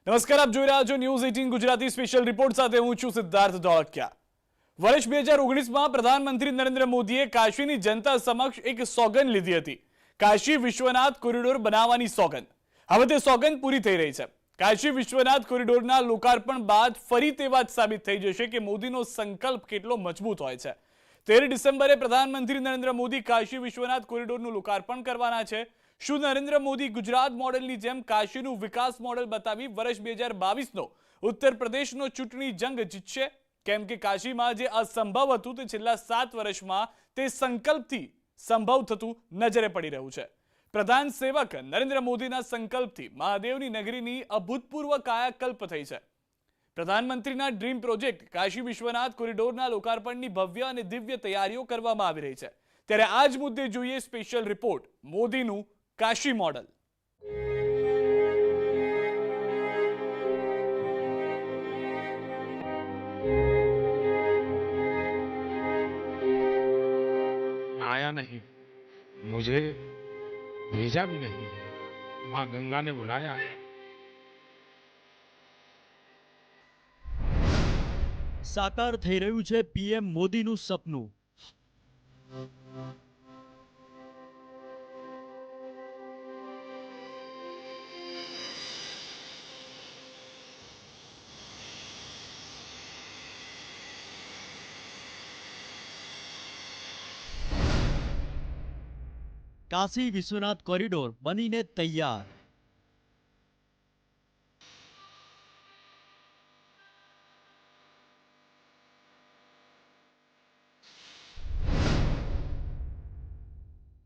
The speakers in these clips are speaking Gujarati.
નમસ્કાર, આપ જોઈ રહ્યા છો ન્યૂઝ 18 ગુજરાતી સ્પેશિયલ રિપોર્ટ સાથે હું છું સિદ્ધાર્થ ધોળકિયા। વર્ષ 2019માં પ્રધાનમંત્રી નરેન્દ્ર મોદીએ કાશીની જનતા સમક્ષ એક સોગંદ લીધી હતી। કાશી વિશ્વનાથ કોરિડોર બનાવવાની સોગંદ। હવે તે સોગંદ પૂરી થઈ રહી છે। કાશી વિશ્વનાથ કોરિડોરના લોકાર્પણ બાદ ફરી તે વાત સાબિત થઈ જશે કે મોદીનો સંકલ્પ કેટલો મજબૂત હોય છે। 13 ડિસેમ્બરે પ્રધાનમંત્રી નરેન્દ્ર મોદી કાશી વિશ્વનાથ કોરિડોરનું લોકાર્પણ કરવાના છે। શું નરેન્દ્ર મોદી ગુજરાત મોડેલની જેમ કાશીનું વિકાસ મોડેલ બતાવી વર્ષ 2022નો ઉત્તર પ્રદેશનો ચૂંટણી જંગ જીતશે? કેમ કે કાશીમાં જે અસંભવ હતું તે છેલ્લા 7 વર્ષમાં તે સંકલ્પથી સંભવ થતું નજરે પડી રહ્યું છે। પ્રધાન સેવક નરેન્દ્ર મોદીના સંકલ્પથી મહાદેવની નગરીની અભૂતપૂર્વ કાયાકલ્પ થઈ છે। પ્રધાનમંત્રીના ડ્રીમ પ્રોજેક્ટ કાશી વિશ્વનાથ કોરિડોરના લોકાર્પણની ભવ્ય અને દિવ્ય તૈયારીઓ કરવામાં આવી રહી છે। ત્યારે આ જ મુદ્દે જોઈએ સ્પેશિયલ રિપોર્ટ મોદીનું કાશી મોડલ। आया नहीं, मुझे भेजा भी नहीं, माँ गंगा ने बुलाया है। સાકાર થઈ રહ્યું છે પીએમ મોદીનું સપનું। કાશી વિશ્વનાથ કોરિડોર બનીને તૈયાર।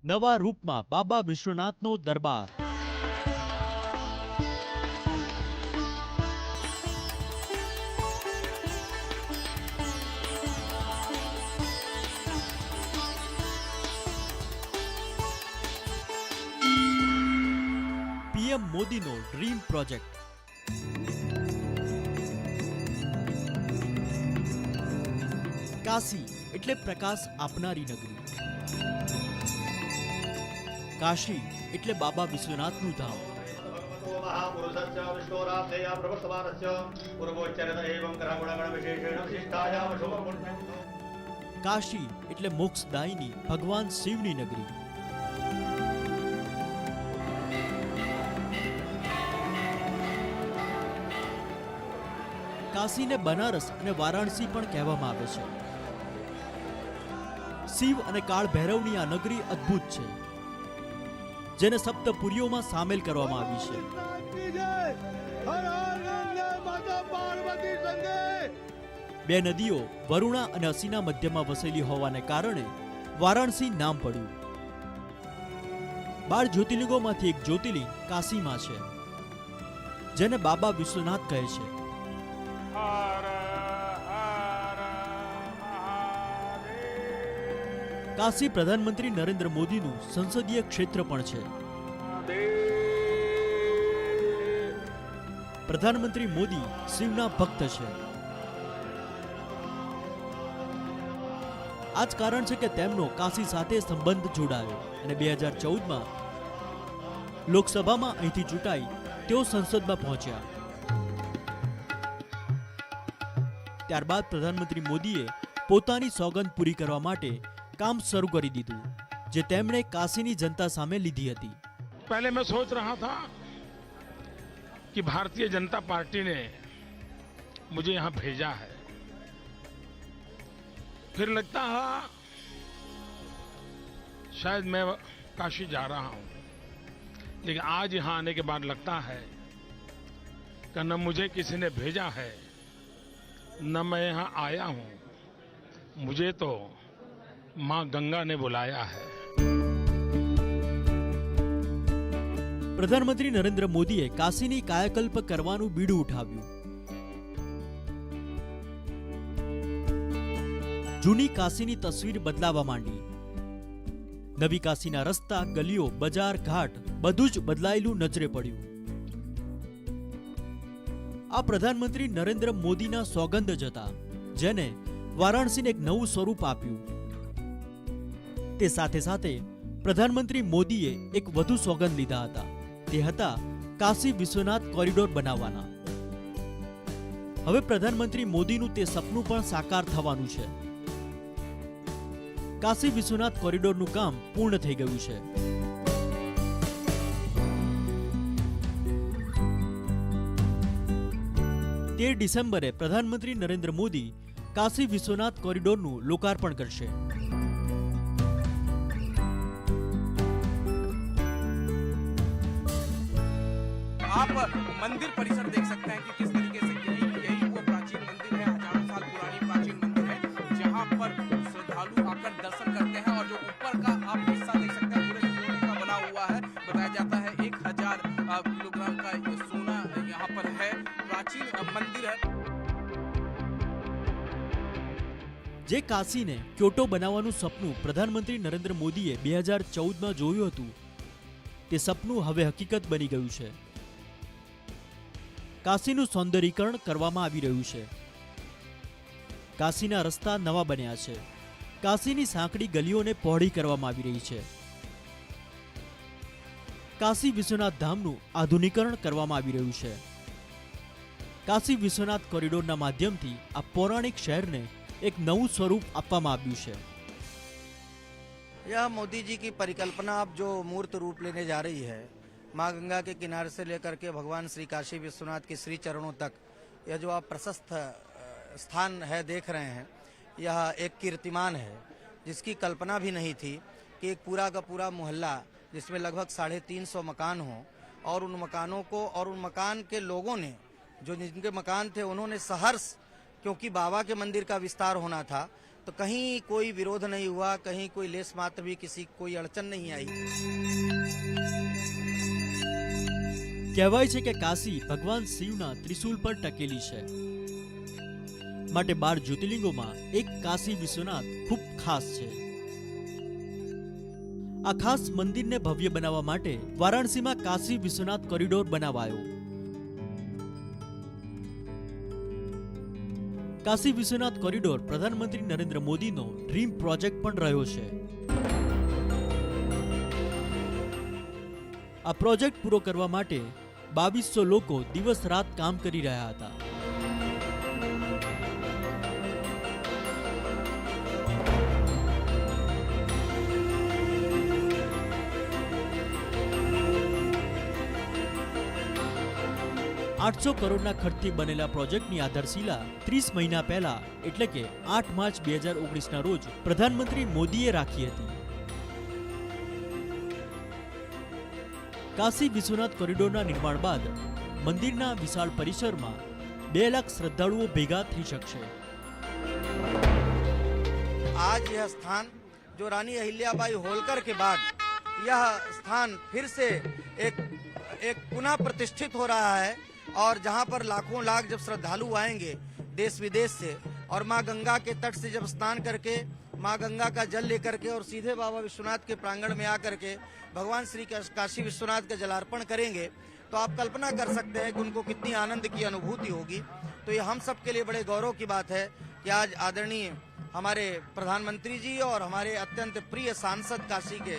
નવા રૂપમાં બાબા વિશ્વનાથનો દરબાર। પીએમ મોદીનો ડ્રીમ પ્રોજેક્ટ। કાશી એટલે પ્રકાશ આપનારી નગરી। કાશી એટલે બાબા વિશ્વનાથનું ધામ। કાશી એટલે મોક્ષદાયિની ભગવાન શિવની નગરી। કાશીને બનારસ અને વારાણસી પણ કહેવામાં આવે છે। શિવ અને કાળ ભૈરવની આ નગરી અદ્ભુત છે, જેને સપ્તપુરીઓમાં સામેલ કરવામાં આવી છે। બે નદીઓ વરુણા અને અસીના મધ્યમાં વસેલી હોવાને કારણે વારાણસી નામ પડ્યું। 12 જ્યોતિર્લિંગોમાંથી એક જ્યોતિર્લિંગ કાશીમાં છે, જેને બાબા વિશ્વનાથ કહે છે। કાશી પ્રધાનમંત્રી નરેન્દ્ર મોદીનું સંસદીય ક્ષેત્ર પણ છે। પ્રધાનમંત્રી મોદી શિવના ભક્ત છે। આ જ કારણ છે કે તેમનો કાશી સાથે સંબંધ જોડાયો અને 2014માં લોકસભામાં અહીંથી ચૂંટાઈ તેઓ સંસદમાં પહોંચ્યા। ત્યારબાદ પ્રધાનમંત્રી મોદીએ પોતાની સોગંદ પૂરી કરવા માટે काम शुरू કરી દીધું, જે તેમણે કાશીની જનતા સામે લીધી હતી। पहले मैं सोच रहा था कि भारतीय जनता पार्टी ने मुझे यहाँ भेजा है, फिर लगता है शायद मैं काशी जा रहा हूँ, लेकिन आज यहाँ आने के बाद लगता है कि न मुझे किसी ने भेजा है, न मैं यहाँ आया हूँ, मुझे तो माँ गंगा ने बुलाया है। પ્રધાનમંત્રી નરેન્દ્ર મોદીએ કાશીની કાયાકલ્પ કરવાનું બીડું ઉઠાવ્યું। જૂની કાશીની તસવીર બદલાવા માંડી। નવી કાશીના રસ્તા, ગલીઓ, બજાર, ઘાટ બધું જ બદલાયેલું નજરે પડ્યું। આ પ્રધાનમંત્રી નરેન્દ્ર મોદીના સોગંદ જ હતા, જેને વારાણસીને એક નવું સ્વરૂપ આપ્યું। તે સાથે સાથે પ્રધાનમંત્રી મોદીએ એક વધુ સોગંદ લીધા હતા, તે હતા કાશી વિશ્વનાથ કોરિડોર બનાવવાના। હવે પ્રધાનમંત્રી મોદીનું તે સપનું પણ સાકાર થવાનું છે. કાશી વિશ્વનાથ કોરિડોરનું કામ પૂર્ણ થઈ ગયું છે. તેર ડિસેમ્બરે પ્રધાનમંત્રી નરેન્દ્ર મોદી કાશી વિશ્વનાથ કોરિડોરનું લોકાર્પણ કરશે. आप मंदिर परिसर देख सकते हैं कि किस तरीके से यही वो प्राचीन मंदिर है, हजारों साल पुरानी प्राचीन मंदिर है, जहां पर श्रद्धालु आकर दर्शन करते हैं. और जो ऊपर का आप हिस्सा देख सकते हैं पूरे सोने का बना हुआ है. बताया जाता है 1000 किलोग्राम का सोना यहाँ पर है. प्राचीन मंदिर है. જે કાશીને ક્યોટો બનાવવાનું સપનું પ્રધાનમંત્રી નરેન્દ્ર મોદીએ 2014માં જોયું હતું, તે સપનું હવે હકીકત બની ગયું છે. કાશીનું સૌંદર્યીકરણ કરવામાં આવી રહ્યું છે. કાશીના રસ્તા નવા બન્યા છે. કાશીની સાંકડી ગલીઓને પહોળી કરવામાં આવી રહી છે. કાશી વિશ્વનાથ ધામનું આધુનિકરણ કરવામાં આવી રહ્યું છે. કાશી વિશ્વનાથ કોરિડોરના માધ્યમથી આ પૌરાણિક શહેરને એક નવું સ્વરૂપ આપવામાં આવ્યું છે. यह मोदी जी की परिकल्पना अब जो मूर्त रूप लेने जा रही है, माँ गंगा के किनारे से लेकर के भगवान श्री काशी विश्वनाथ के श्री चरणों तक, यह जो आप प्रशस्त स्थान है देख रहे हैं, यह एक कीर्तिमान है जिसकी कल्पना भी नहीं थी कि एक पूरा का पूरा मोहल्ला जिसमें लगभग 350 मकान हों और उन मकानों को और उन मकान के लोगों ने, जो जिनके मकान थे, उन्होंने सहर्ष, क्योंकि बाबा के मंदिर का विस्तार होना था, तो कहीं कोई विरोध नहीं हुआ, कहीं कोई लेस मात्र भी किसी कोई अड़चन नहीं आई. કહેવાય છે કે કાશી ભગવાન શિવના ત્રિશૂલ પર ટકેલી છે. માટે 12 જ્યોતિર્લિંગોમાં એક કાશી વિશ્વનાથ ખૂબ ખાસ છે. આ ખાસ મંદિરને ભવ્ય બનાવવા માટે વારાણસીમાં કાશી વિશ્વનાથ કોરિડોર બનાવાયો. કાશી વિશ્વનાથ કોરિડોર પ્રધાનમંત્રી નરેન્દ્ર મોદીનો ડ્રીમ પ્રોજેક્ટ પણ રહ્યો છે. આ પ્રોજેક્ટ પૂરો કરવા માટે 2200 લોકો દિવસ રાત કામ કરી રહ્યા હતા. ₹800 કરોડના ખર્ચથી બનેલા પ્રોજેક્ટની આધારશિલા 30 મહિના પહેલા એટલે કે 8 માર્ચ 2019ના રોજ પ્રધાનમંત્રી મોદીએ રાખી હતી. કાશી વિશ્વનાથ કોરિડોરના નિર્માણ બાદ મંદિરના વિશાળ પરિસરમાં 2 લાખ શ્રદ્ધાળુઓ ભેગા થઈ શકશે. आज यह स्थान जो रानी अहिल्याबाई होलकर के बाद यह स्थान फिर से एक पुनः प्रतिष्ठित हो रहा है. और जहां पर लाखों लाख जब श्रद्धालु आएंगे देश विदेश से और मां गंगा के तट से जब स्नान करके मां गंगा का जल लेकर के और सीधे बाबा विश्वनाथ के प्रांगण में आकर के भगवान श्री काशी विश्वनाथ का जलार्पण करेंगे, तो आप कल्पना कर सकते हैं कि उनको कितनी आनंद की अनुभूति होगी. तो ये हम सब के लिए बड़े गौरव की बात है कि आज आदरणीय हमारे प्रधानमंत्री जी और हमारे अत्यंत प्रिय सांसद काशी के,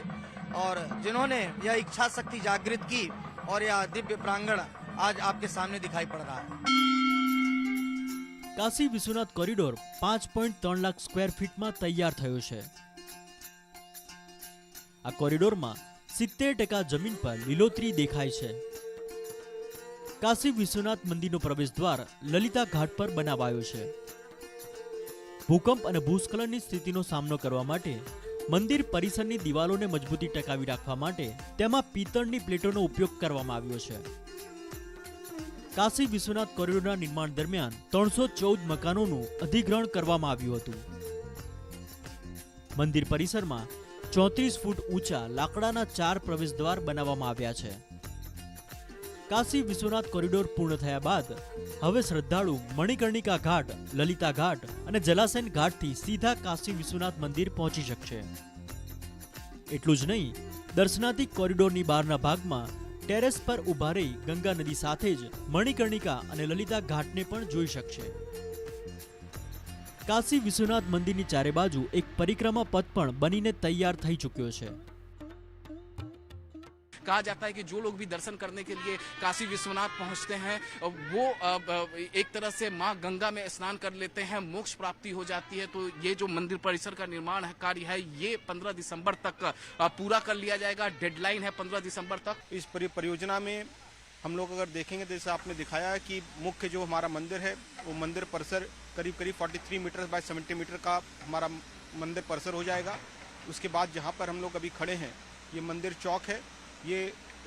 और जिन्होंने यह इच्छा शक्ति जागृत की, और यह दिव्य प्रांगण आज आपके सामने दिखाई पड़ रहा है. કાશી વિશ્વનાથ કોરિડોર 5.3 લાખ સ્ક્વેર ફીટમાં તૈયાર થયો છે. આ કોરિડોરમાં 70% જમીન પર લીલોતરી દેખાય છે. કાશી વિશ્વનાથ મંદિરનો પ્રવેશદ્વાર લલિતા ઘાટ પર બનાવાયો છે. ભૂકંપ અને ભૂસ્ખલનની સ્થિતિનો સામનો કરવા માટે મંદિર પરિસરની દિવાલોને મજબૂતી ટકાવી રાખવા માટે તેમાં પિત્તળની પ્લેટોનો ઉપયોગ કરવામાં આવ્યો છે. કાશી વિશ્વનાથ કોરિડોરના નિર્માણ દરમિયાન 314 મકાનોનું અધિગ્રહણ કરવામાં આવ્યું હતું. મંદિર પરિસરમાં 34 ફૂટ ઊંચા લાકડાના 4 પ્રવેશદ્વાર બનાવવામાં આવ્યા છે. કાશી વિશ્વનાથ કોરિડોર પૂર્ણ થયા બાદ હવે શ્રદ્ધાળુ મણિકર્ણિકા ઘાટ, લલિતા ઘાટ અને જલાસેન ઘાટથી સીધા કાશી વિશ્વનાથ મંદિર પહોંચી શકશે. એટલું જ નહીં, દર્શનાર્થી કોરિડોરની બહારના ભાગમાં ટેરેસ પર ઊભા રહી ગંગા નદી સાથે જ મણિકર્ણિકા અને લલિતા ઘાટને પણ જોઈ શકશે. કાશી વિશ્વનાથ મંદિરની ચારે બાજુ એક પરિક્રમા પથ પણ બનીને તૈયાર થઈ ચૂક્યો છે. कहा जाता है कि जो लोग भी दर्शन करने के लिए काशी विश्वनाथ पहुंचते हैं वो एक तरह से मां गंगा में स्नान कर लेते हैं, मोक्ष प्राप्ति हो जाती है। तो ये जो मंदिर परिसर का निर्माण कार्य है ये 15 दिसंबर तक पूरा कर लिया जाएगा। डेडलाइन है 15 दिसंबर तक। इस परियोजना में हम लोग अगर देखेंगे तो जैसे आपने दिखाया है कि मुख्य जो हमारा मंदिर है वो मंदिर परिसर करीब 43 मीटर बाय 70 मीटर का हमारा मंदिर परिसर हो जाएगा। उसके बाद जहाँ पर हम लोग अभी खड़े हैं ये मंदिर चौक है, ये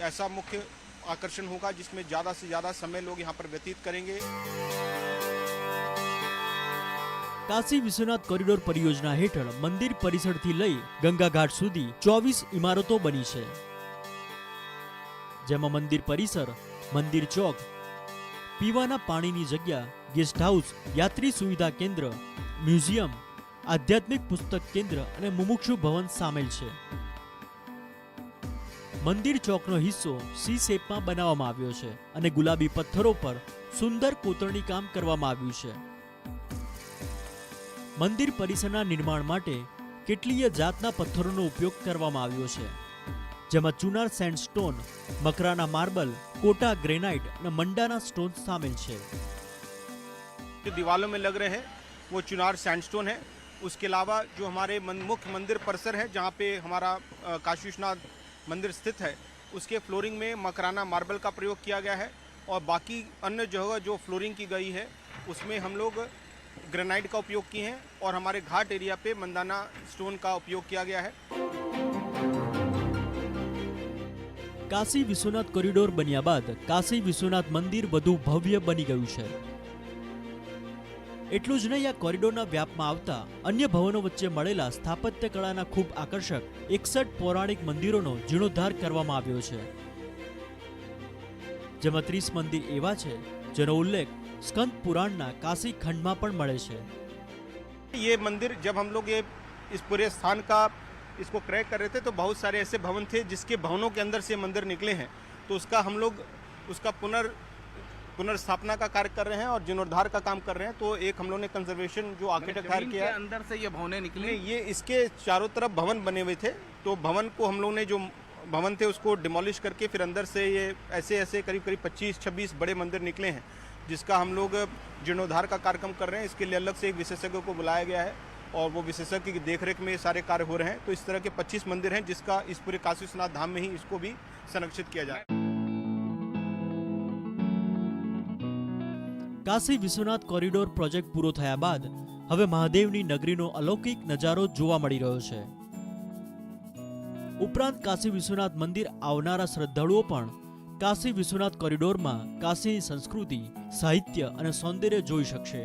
ऐसा मुख्य आकर्षण होगा जिसमें ज़्यादा से ज़्यादा समय लोग यहाँ पर व्यतीत करेंगे। કાશી વિશ્વનાથ કોરિડોર પરિયોજના હેઠળ મંદિર પરિસરથી લઈ ગંગાઘાટ સુધી 24 ઇમારતો બની છે, જેમાં મંદિર પરિસર, મંદિર ચોક, પીવાના પાણીની જગ્યા, ગેસ્ટ હાઉસ, યાત્રી સુવિધા કેન્દ્ર, મ્યુઝિયમ, આધ્યાત્મિક પુસ્તક કેન્દ્ર અને મુમુક્ષુ ભવન સામેલ છે. મંદિર ચોકનો હિસ્સો સી શેપમાં બનાવવામાં આવ્યો છે અને ગુલાબી પથ્થરો પર સુંદર કોતરણી કામ કરવામાં આવ્યું છે. મંદિર પરિસરના નિર્માણ માટે કેટલીય જાતના પથ્થરોનો ઉપયોગ કરવામાં આવ્યો છે, જેમાં Chunar sandstone, Makrana marble, quota granite અને મંડાના સ્ટોન શામેલ છે. जो दीवारों में लग रहे हैं वो चुनार सैंडस्टोन है। उसके अलावा जो हमारे मुख्य मंदिर परिसर है जहाँ पे हमारा काशी विश्वनाथ मंदिर स्थित है उसके फ्लोरिंग में मकराना मार्बल का प्रयोग किया गया है और बाकी अन्य जगह जो फ्लोरिंग की गई है उसमें हम लोग ग्रेनाइट का उपयोग किए हैं और हमारे घाट एरिया पे मंदाना स्टोन का उपयोग किया गया है। કાશી વિશ્વનાથ કોરિડોર બન્યા બાદ કાશી વિશ્વનાથ મંદિર વધુ ભવ્ય બની ગયું છે. એટલું જ નહીં, આ કોરિડોરના વ્યાપમાં આવતા અન્ય ભવનો વચ્ચે મળેલા સ્થાપત્ય કળાના ખૂબ આકર્ષક 61 પૌરાણિક મંદિરોનો જીર્ણોદ્ધાર કરવામાં આવ્યો છે, જેમાં 30 મંદિર એવા છે જેનો ઉલ્લેખ સ્કંદ પુરાણના કાશી ખંડમાં પણ મળે છે. ये मंदिर जब हम लोग ये इस पूरे स्थान का इसको क्रैक कर रहे थे तो बहुत सारे ऐसे भवन थे जिसके भवनों के अंदर से मंदिर निकले हैं, तो उसका हम लोग उसका पुनर्स्थापना का कार्य कर रहे हैं और जीर्णोद्धार का काम कर रहे हैं। तो एक हम लोग ने कंजर्वेशन जो आर्किटेक्ट हायर किया है, अंदर से ये भवनें निकली, ये इसके चारों तरफ भवन बने हुए थे, तो भवन को हम लोग ने जो भवन थे उसको डिमोलिश करके फिर अंदर से ये ऐसे करीब 25-26 बड़े मंदिर निकले हैं जिसका हम लोग जीर्णोद्धार का कार्यक्रम कर रहे हैं। इसके लिए अलग से एक विशेषज्ञ को बुलाया गया है और वो विशेषज्ञ की देखरेख में सारे कार्य हो रहे हैं। तो इस तरह के 25 मंदिर हैं जिसका इस पूरे काशी विश्वनाथ धाम में ही इसको भी संरक्षित किया जाए। કાશી વિશ્વનાથ કોરિડોર પ્રોજેક્ટ પૂરો થયા બાદ હવે મહાદેવની નગરીનો અલૌકિક નજારો જોવા મળી રહ્યો છે. ઉપરાંત કાશી વિશ્વનાથ મંદિર આવનારા શ્રદ્ધાળુઓ પણ કાશી વિશ્વનાથ કોરિડોરમાં કાશીની સંસ્કૃતિ, સાહિત્ય અને સૌંદર્ય જોઈ શકશે.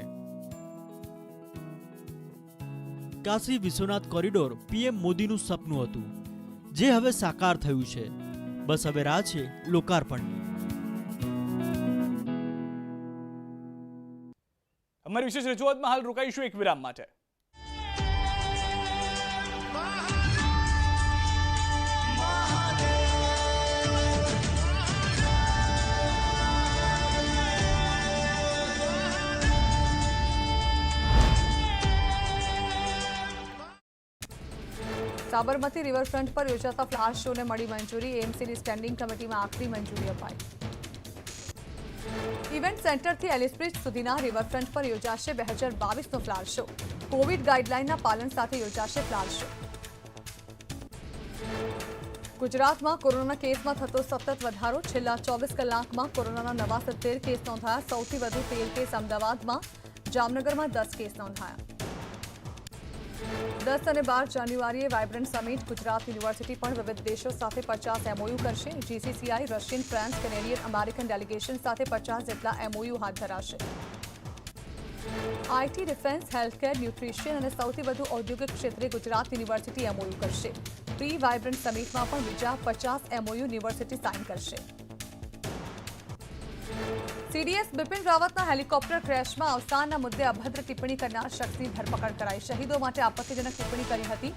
કાશી વિશ્વનાથ કોરિડોર પીએમ મોદીનું સપનું હતું, જે હવે સાકાર થયું છે. બસ હવે રાહ છે લોકાર્પણની. અમારી વિશેષ રજૂઆતમાં હાલ રોકાઈશું એક વિરામ માટે. સાબરમતી રિવરફ્રન્ટ પર યોજાતા ફ્લાશ શોને મળી મંજૂરી. એએમસીની સ્ટેન્ડિંગ કમિટીમાં આખરી મંજૂરી અપાઈ. ઇવેન્ટ સેન્ટરથી એલિસ બ્રિજ સુધીના રિવરફ્રન્ટ પર યોજાશે 2022નો ફ્લાશ શો. કોવિડ ગાઈડલાઇનના પાલન સાથે યોજાશે ફ્લાશ શો. ગુજરાતમાં કોરોનાના કેસમાં થતો સતત વધારો. છેલ્લા 24 કલાકમાં કોરોનાના નવા 70 કેસ નોંધાયા. સૌથી વધુ 13 કેસ અમદાવાદમાં, જામનગરમાં 10 કેસ નોંધાયા. 10 અને 12 જાન્યુઆરીએ વાઇબ્રન્ટ સમિટ. ગુજરાત યુનિવર્સિટી પણ વિવિધ દેશો સાથે 50 એમઓયુ કરશે. GCCI, Russian, France, Canadian, American delegation સાથે 50 જેટલા એમઓયુ હાથ ધરાશે. આઈટી, ડિફેન્સ, હેલ્થકેર, ન્યુટ્રિશન અને સૌથી વધુ ઔદ્યોગિક ક્ષેત્રે ગુજરાત યુનિવર્સિટી એમઓયુ કરશે. પ્રી વાઇબ્રન્ટ સમિટમાં પણ બીજા 50 એમઓયુ યુનિવર્સિટી સાઇન કરશે. सीडीएस बिपिन रावतना हेलिकॉप्टर क्रेशમાં અવસાનના મુદ્દે અભદ્ર ટિપ્પણી કરનાર શખ્સની ધરપકડ કરાઈ. શહીદો માટે આપત્તિજનક ટિપ્પણી કરી હતી.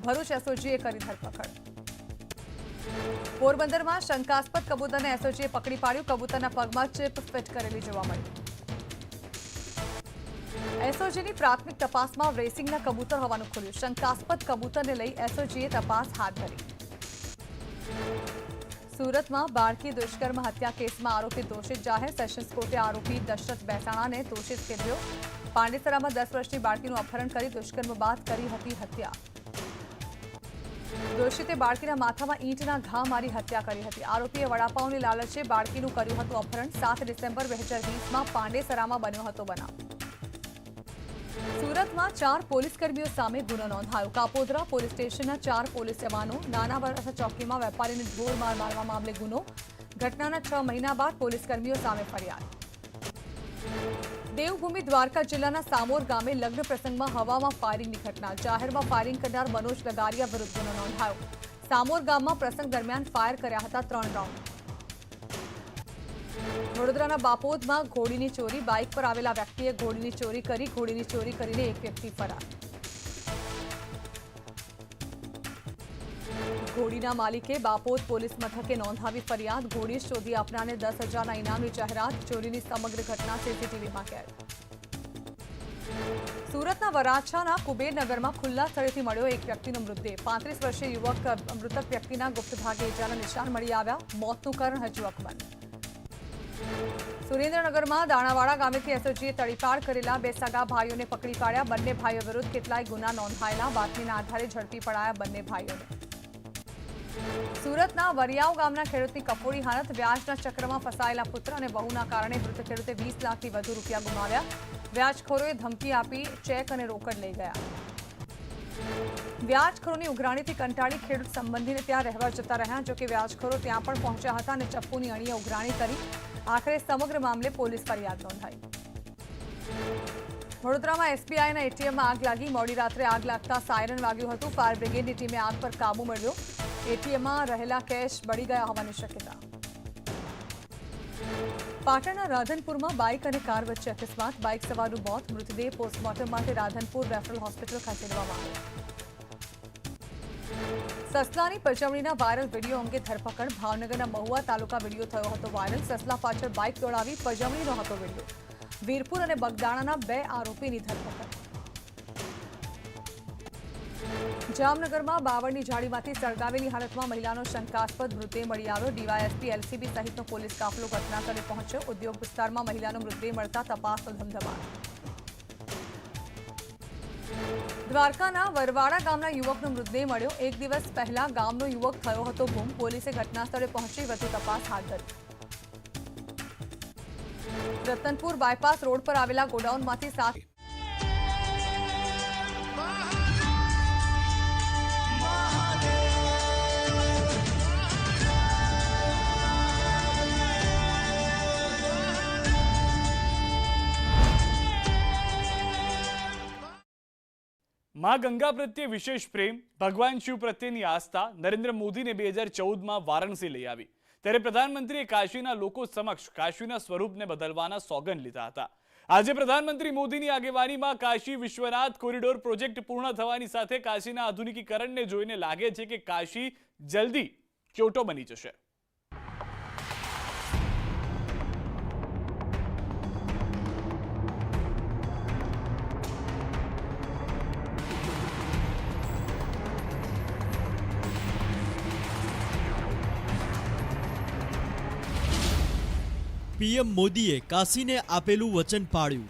ભરૂચ એસઓજીએ કરી ધરપકડ. પોરબંદરમાં શંકાસ્પદ કબૂતરને એસઓજીએ પકડી પાડ્યું. કબૂતરના પગમાં ચિપ ફિટ કરેલી જોવા મળી. એસઓજીની પ્રાથમિક તપાસમાં રેસિંગના કબૂતર હોવાનું ખુલ્યું. શંકાસ્પદ કબૂતરને લઈ એસઓજીએ તપાસ હાથ ધરી. સુરતમાં બાળકી દુષ્કર્મ હત્યા કેસમાં આરોપી દોષિત જાહેર. સેશન્સ કોર્ટે આરોપી દશરથ બેસાણાને દોષિત કર્યો. પાંડેસરામાં 10 વર્ષની બાળકીનું અપહરણ કરી દુષ્કર્મ બાદ કરી હતી હત્યા. દોષિતે બાળકીના માથામાં ઈંટના ઘા મારી હત્યા કરી હતી. આરોપીએ વડાપાઉની લાલચે બાળકીનું કર્યું હતું અપહરણ. 7 ડિસેમ્બર 2020માં પાંડેસરામાં બન્યો હતો બનાવ. સુરતમાં 4 પોલીસકર્મીઓ સામે ગુનો નોંધાયો. કાપોદ્રા પોલીસ સ્ટેશનના 4 પોલીસ જવાનો નાના વરાછા ચોકીમાં વેપારીને ઢોર માર મારવા મામલે ગુનો. ઘટનાના 6 મહિના બાદ પોલીસકર્મીઓ સામે ફરિયાદ. દેવભૂમિ દ્વારકા જિલ્લાના સામોર ગામે લગ્ન પ્રસંગમાં હવામાં ફાયરિંગની ઘટના. જાહેરમાં ફાયરિંગ કરનાર મનોજ લગારિયા વિરુદ્ધ ગુનો નોંધાયો. સામોર ગામમાં પ્રસંગ દરમિયાન ફાયર કર્યા હતા 3 રાઉન્ડ. વડોદરાના બાપોદમાં ઘોડીની ચોરી. બાઇક પર આવેલા વ્યક્તિએ ઘોડીની ચોરી કરી. ઘોડીની ચોરી કરીને એક વ્યક્તિ ફરાર. ઘોડીના માલિકે બાપોદ પોલીસ મથકે નોંધાવી ફરિયાદ. ઘોડી શોધી આપનારને 10,000ના ઇનામની જાહેરાત. ચોરીની સમગ્ર ઘટના સીસીટીવીમાં કેદ. સુરતના વરાછાના કુબેરનગરમાં ખુલ્લા સ્થળેથી મળ્યો એક વ્યક્તિનો મૃતદેહ. 35 વર્ષીય યુવક મૃતક વ્યક્તિના ગુપ્ત ભાગે ઇજાના નિશાન મળી આવ્યા. મોતનું કારણ હજુ અકબંધ. સુરેન્દ્રનગરમાં દાણાવાડા ગામેથી એસઓજીએ તડીપાર કરેલા 2 સગા ભાઈઓને પકડી પાડ્યા. બંને ભાઈઓ વિરુદ્ધ કેટલાય ગુના નોંધાયેલા. બાતમીના આધારે ઝડપી પડાયા બંને ભાઈઓને. સુરતના વરિયાવ ગામના ખેડૂતની કફોડી હાલત. વ્યાજના ચક્રમાં ફસાયેલા પુત્ર અને વહુના કારણે મૃત ખેડૂતે 20 લાખથી વધુ રૂપિયા ગુમાવ્યા. વ્યાજખોરોએ ધમકી આપી ચેક અને રોકડ લઈ ગયા. વ્યાજખોરોની ઉઘરાણીથી કંટાળી ખેડૂત સંબંધીને ત્યાં રહેવા જતા રહ્યા. જોકે વ્યાજખોરો ત્યાં પણ પહોંચ્યા હતા અને ચપ્પુની અણીએ ઉઘરાણી કરી. આખરે સમગ્ર મામલે પોલીસ ફરિયાદ નોંધાઈ. વડોદરામાં એસબીઆઈના એટીએમમાં આગ લાગી. મોડી રાત્રે આગ લાગતા સાયરન વાગ્યું હતું. ફાયર બ્રિગેડની ટીમે આગ પર કાબુ મેળવ્યો. એટીએમમાં રહેલા કેશ બળી ગયા હોવાની શક્યતા. પાટણના રાધનપુરમાં બાઇક અને કાર વચ્ચે અકસ્માત. બાઇક સવારનું મોત. મૃતદેહ પોસ્ટમોર્ટમ માટે રાધનપુર રેફરલ હોસ્પિટલ ખસેડવામાં આવ્યો. સસલાની પજવણીના વાયરલ વિડીયો અંગે ધરપકડ. ભાવનગરના મહુવા તાલુકા વિડીયો થયો હતો વાયરલ. સસલા પાછળ બાઇક દોડાવી પજવણીનો હતો વિડીયો. વીરપુર અને બગદાણાના 2 આરોપીની ધરપકડ. જામનગરમાં બાવળની ઝાડીમાંથી સળગાવેલી હાલતમાં મહિલાનો શંકાસ્પદ મૃતદેહ મળી આવ્યો. ડીવાયએસપી એલસીબી સહિતનો પોલીસ કાફલો ઘટનાસ્થળે પહોંચ્યો. ઉદ્યોગ વિસ્તારમાં મહિલાનો મૃતદેહ મળતા તપાસનો ધમધમાટ. દ્વારકાના વરવાડા ગામના યુવકનો મૃતદેહ મળ્યો. 1 દિવસ પહેલા ગામનો યુવક થયો હતો ગુમ. પોલીસે ઘટનાસ્થળે પહોંચી વધુ તપાસ હાથ ધરી. રતનપુર બાયપાસ રોડ પર આવેલા ગોડાઉનમાંથી 7 માં ગંગા પ્રત્યે વિશેષ પ્રેમ, ભગવાન શિવ પ્રત્યેની આસ્થા નરેન્દ્ર મોદીને 2014માં વારાણસી લઈ આવી. ત્યારે પ્રધાનમંત્રીએ કાશીના લોકો સમક્ષ કાશીના સ્વરૂપને બદલવાના સોગંદ લીધા હતા. આજે પ્રધાનમંત્રી મોદીની આગેવાનીમાં કાશી વિશ્વનાથ કોરિડોર પ્રોજેક્ટ પૂર્ણ થવાની સાથે કાશીના આધુનિકીકરણને જોઈને લાગે છે કે કાશી જલ્દી ક્યોટો બની જશે. પીએમ મોદીએ કાશીને આપેલું વચન પાળ્યું.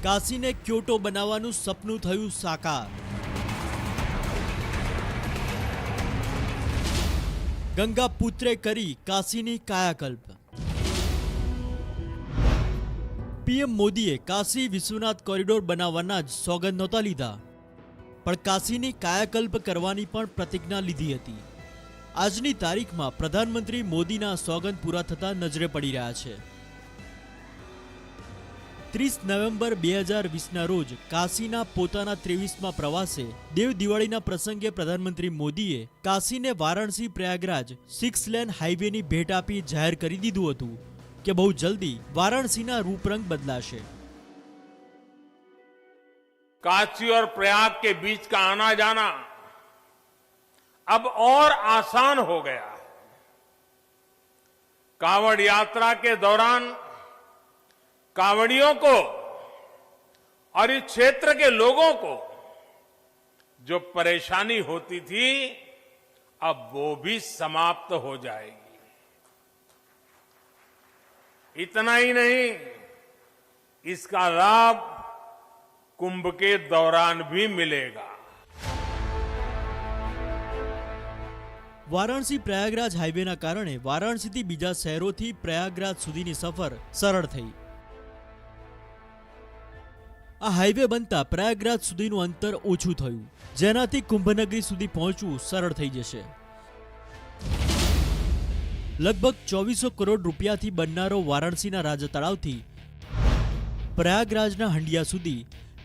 કાશીને ક્યોટો બનાવવાનું સપનું થયું સાકાર. ગંગા પુત્રે કરી કાશીની કાયાકલ્પ. પીએમ મોદીએ કાશી વિશ્વનાથ કોરિડોર બનાવવાના જ સોગંદ નહોતા લીધા, પણ કાશીની કાયાકલ્પ કરવાની પણ પ્રતિજ્ઞા લીધી હતી. આજની તારીખમાં પ્રધાનમંત્રી મોદીના સોગંદ પૂરા થતા નજરે પડી રહ્યા છે. 30 નવેમ્બર 2020ના રોજ કાશીના પોતાના 23મા પ્રવાસે દેવ દિવાળીના પ્રસંગે પ્રધાનમંત્રી મોદીએ કાશીને વારાણસી પ્રયાગરાજ 6 લેન હાઈવેની ભેટ આપી જાહેર કરી દીધું હતું કે બહુ જલ્દી વારાણસીના રૂપરંગ બદલાશે. काशी और प्रयाग के बीच का आना जाना अब और आसान हो गया है. कांवड़ यात्रा के दौरान कांवड़ियों को और इस क्षेत्र के लोगों को जो परेशानी होती थी अब वो भी समाप्त हो जाएगी। इतना ही नहीं, इसका लाभ कुंभ के दौरान भी मिलेगा। વારાણસી પ્રયાગરાજ હાઈવેના કારણે વારાણસીથી બીજા શહેરોથી પ્રયાગરાજ સુધીની સફર સરળ થઈ। આ હાઈવે બનતા પ્રયાગરાજ સુધીનું અંતર ઓછું થયું, જેનાથી કુંભનગરી સુધી પહોંચવું સરળ થઈ જશે। લગભગ 2400 કરોડ રૂપિયાથી બનનારો વારાણસીના રાજા તળાવથી પ્રયાગરાજના હંડિયા સુધી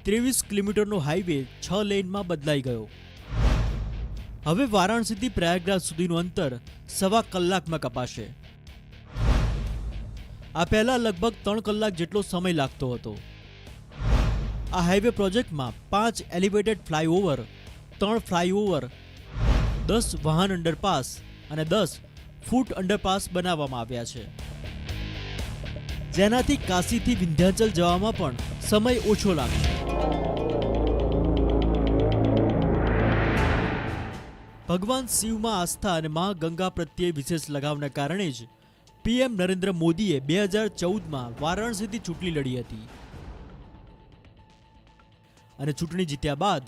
23 કિલોમીટરનો હાઈવે 6 લેનમાં બદલાઈ ગયો। હવે વારાણસીથી પ્રયાગરાજ સુધીનું અંતર 1.25 કલાકમાં કપાશે। આ પહેલા લગભગ 3 કલાક જેટલો સમય લાગતો હતો। આ હાઈવે પ્રોજેક્ટમાં 5 એલિવેટેડ ફ્લાયઓવર, 3 ફ્લાયઓવર, 10 વાહન અંડરપાસ અને 10 ફૂટ અંડરપાસ બનાવવામાં આવ્યા છે, જેનાથી કાશીથી વિંધ્યાચલ જવામાં પણ સમય ઓછો લાગશે। ભગવાન શિવમાં આસ્થા અને મા ગંગા પ્રત્યે વિશેષ લગાવના કારણે જ પીએમ નરેન્દ્ર મોદીએ 2014માં વારાણસીથી ચૂંટણી લડી હતી અને ચૂંટણી જીત્યા બાદ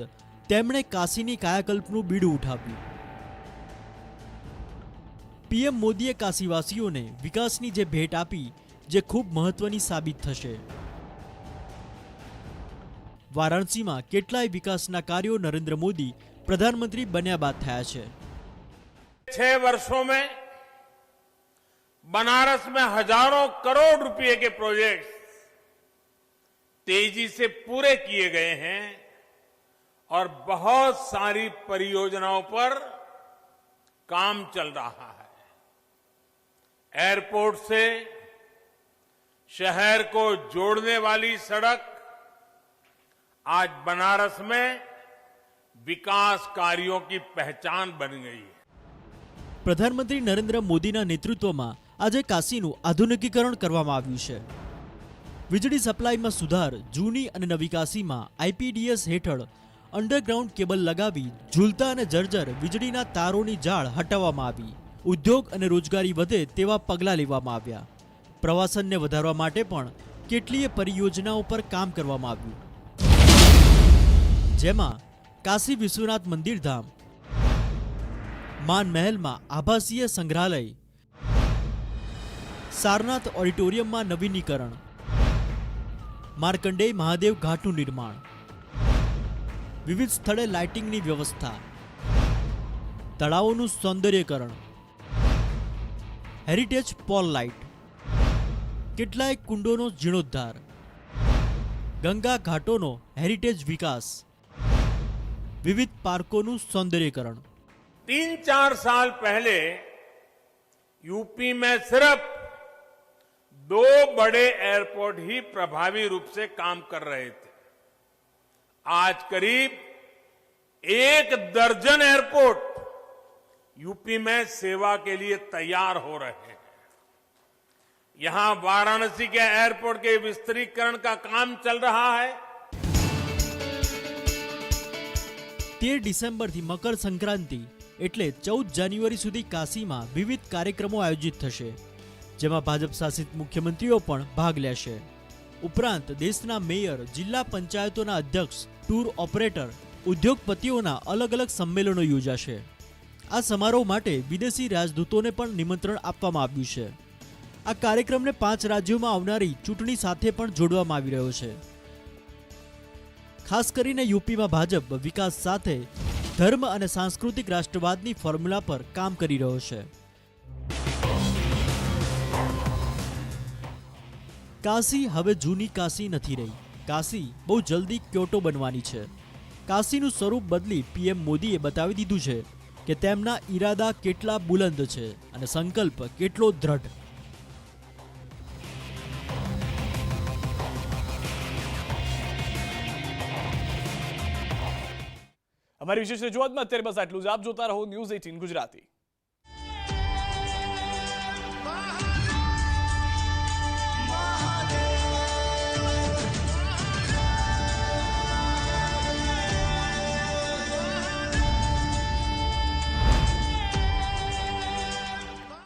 તેમણે કાશીની કાયાકલ્પનું બીડું ઉઠાવ્યું। પીએમ મોદીએ કાશીવાસીઓને વિકાસની જે ભેટ આપી, જે ખૂબ મહત્વની સાબિત થશે। વારાણસીમાં કેટલાય વિકાસના કાર્યો નરેન્દ્ર મોદી प्रधानमंत्री बन्या बाद थया छे। 6 वर्षों में बनारस में हजारों करोड़ रुपए के प्रोजेक्ट्स तेजी से पूरे किए गए हैं और बहुत सारी परियोजनाओं पर काम चल रहा है। एयरपोर्ट से शहर को जोड़ने वाली सड़क आज बनारस में विकास कार्यों की पहचान बन गई है। प्रधानमंत्री नरेंद्र मोदीना नेतृत्वમાં આજે કાશીનું આધુનિકીકરણ કરવામાં આવ્યું છે। વીજળી સપ્લાયમાં સુધાર, જૂની અને નવી કાશીમાં આઈપીડીએસ હેઠળ અંડરગ્રાઉન્ડ કેબલ લગાવી ઝૂલતા અને જર્જર વીજળીના તારોની જાળ હટાવવામાં આવી। ઉદ્યોગ અને રોજગારી વધે તેવા પગલાં લેવામાં આવ્યા। પ્રવાસનને વધારવા માટે પણ કેટલીય પરિયોજનાઓ પર કામ કરવામાં આવ્યું, જેમાં काशी विश्वनाथ मंदिर धाम, मान महल में आभासीय संग्रहालय, सारनाथ ऑडिटोरियम में नवीनीकरण, मार्कंडेय महादेव घाटનું निर्माण, विविध स्थळे लाइटिंगनी व्यवस्था, तळावोનું सौंदर्यकरण, हेरिटेज पॉल लाइट, કેટલાય કુંડોનો જીર્ણોદ્ધાર, ગંગા ઘાટોનો हेरिटेज विकास, विविध पार्कों सौंदर्यकरण। 3-4 साल पहले यूपी में सिर्फ 2 बड़े एयरपोर्ट ही प्रभावी रूप से काम कर रहे थे। आज करीब 1 दर्जन एयरपोर्ट यूपी में सेवा के लिए तैयार हो रहे हैं। यहां वाराणसी के एयरपोर्ट के विस्तारीकरण का काम चल रहा है। 13 ડિસેમ્બરથી મકર સંક્રાંતિ એટલે 14 જાન્યુઆરી સુધી કાશીમાં વિવિધ કાર્યક્રમો આયોજિત થશે, જેમાં ભાજપ શાસિત મુખ્યમંત્રીઓ પણ ભાગ લેશે। ઉપરાંત દેશના મેયર, જિલ્લા પંચાયતોના અધ્યક્ષ, ટૂર ઓપરેટર, ઉદ્યોગપતિઓના અલગ અલગ સંમેલનો યોજાશે। આ સમારોહ માટે વિદેશી રાજદૂતોને પણ નિમંત્રણ આપવામાં આવ્યું છે। આ કાર્યક્રમને 5 રાજ્યોમાં આવનારી ચૂંટણી સાથે પણ જોડવામાં આવી રહ્યો છે। खास करीने यूपी में भाजप विकास साथे धर्म और सांस्कृतिक राष्ट्रवादनी फॉर्म्युला पर काम करी रह्यो छे। काशी हवे जूनी काशी नहीं रही। काशी बहुत जल्दी क्योटो बनवानी छे। काशीनुं स्वरूप बदली पीएम मोदीए बतावी दीधुं छे के तेमना इरादा केटला बुलंद छे अने संकल्प केटलो दृढ़। અમારી વિશેષ રજૂઆતમાં અત્યારે બસ આટલું જ। આપ જોતા રહો ન્યૂઝ 18 ગુજરાતી।